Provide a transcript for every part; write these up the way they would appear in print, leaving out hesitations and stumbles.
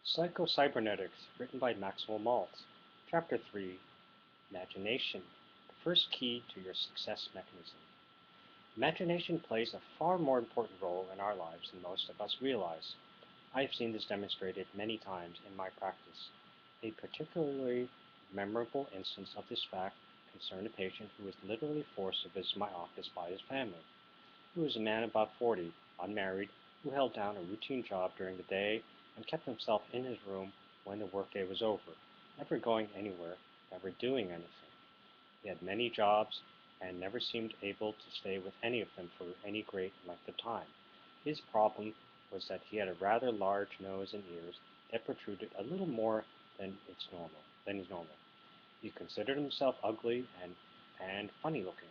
Psycho-Cybernetics, written by Maxwell Maltz. Chapter 3, Imagination, the first key to your success mechanism. Imagination plays a far more important role in our lives than most of us realize. I have seen this demonstrated many times in my practice. A particularly memorable instance of this fact concerned a patient who was literally forced to visit my office by his family. He was a man about 40, unmarried, who held down a routine job during the day and kept himself in his room when the workday was over, never going anywhere, never doing anything. He had many jobs and never seemed able to stay with any of them for any great length of time. His problem was that he had a rather large nose and ears that protruded a little more than is normal. He considered himself ugly and funny looking.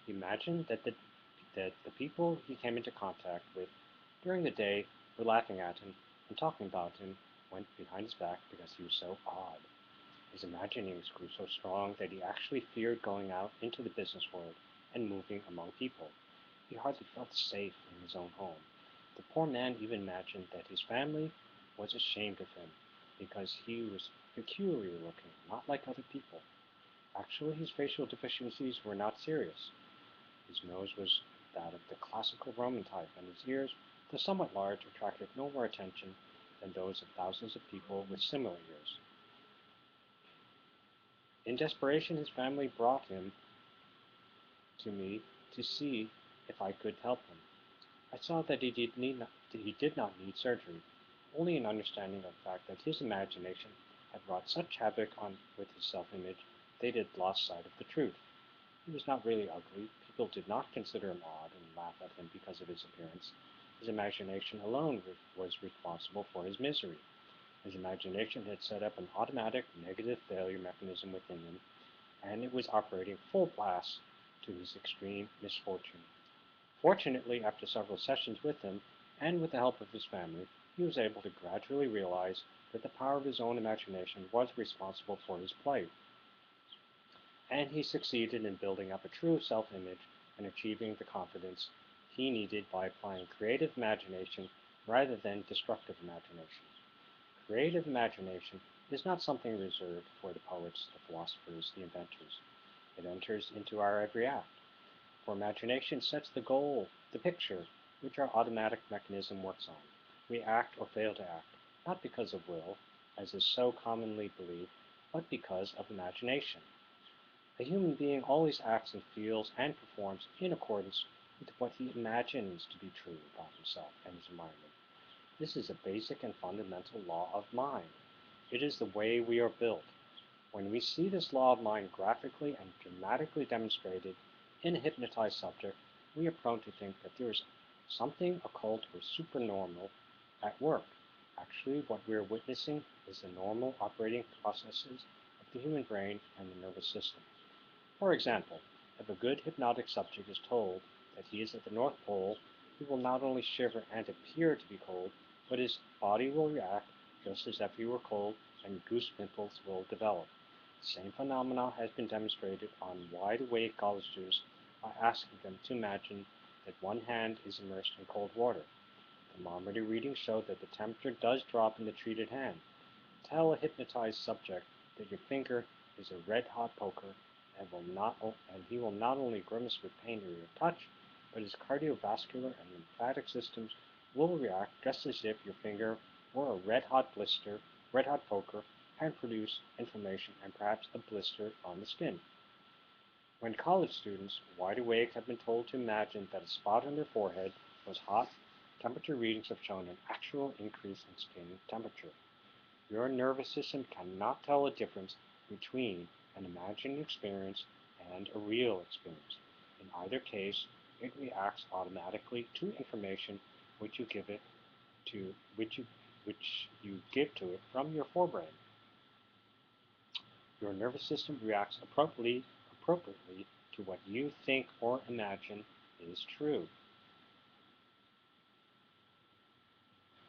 He imagined that the people he came into contact with during the day were laughing at him and talking about him went behind his back because he was so odd. His imaginings grew so strong that he actually feared going out into the business world and moving among people. He hardly felt safe in his own home. The poor man even imagined that his family was ashamed of him because he was peculiar looking, not like other people. Actually, his facial deficiencies were not serious. His nose was that of the classical Roman type, and his ears, though somewhat large, attracted no more attention than those of thousands of people with similar ears. In desperation, his family brought him to me to see if I could help him. I saw that he did not need surgery, only an understanding of the fact that his imagination had wrought such havoc with his self-image that he had lost sight of the truth. He was not really ugly. People did not consider him odd and laugh at him because of his appearance. His imagination alone was responsible for his misery. His imagination had set up an automatic negative failure mechanism within him, and it was operating full blast to his extreme misfortune. Fortunately, after several sessions with him, and with the help of his family, he was able to gradually realize that the power of his own imagination was responsible for his plight. And he succeeded in building up a true self-image and achieving the confidence he needed by applying creative imagination rather than destructive imagination. Creative imagination is not something reserved for the poets, the philosophers, the inventors. It enters into our every act. For imagination sets the goal, the picture, which our automatic mechanism works on. We act or fail to act, not because of will, as is so commonly believed, but because of imagination. A human being always acts and feels and performs in accordance with what he imagines to be true about himself and his environment. This is a basic and fundamental law of mind. It is the way we are built. When we see this law of mind graphically and dramatically demonstrated in a hypnotized subject, we are prone to think that there is something occult or supernormal at work. Actually, what we are witnessing is the normal operating processes of the human brain and the nervous system. For example, if a good hypnotic subject is told that he is at the North Pole, he will not only shiver and appear to be cold, but his body will react just as if he were cold, and goose pimples will develop. The same phenomenon has been demonstrated on wide-awake college students by asking them to imagine that one hand is immersed in cold water. Thermometer readings show that the temperature does drop in the treated hand. Tell a hypnotized subject that your finger is a red-hot poker and he will not only grimace with pain at your touch, but his cardiovascular and lymphatic systems will react just as if your finger were a red-hot poker, and produce inflammation and perhaps a blister on the skin. When college students, wide awake, have been told to imagine that a spot on their forehead was hot, temperature readings have shown an actual increase in skin temperature. Your nervous system cannot tell the difference between an imagined experience and a real experience. In either case, it reacts automatically to information which you give to it from your forebrain. Your nervous system reacts appropriately to what you think or imagine is true.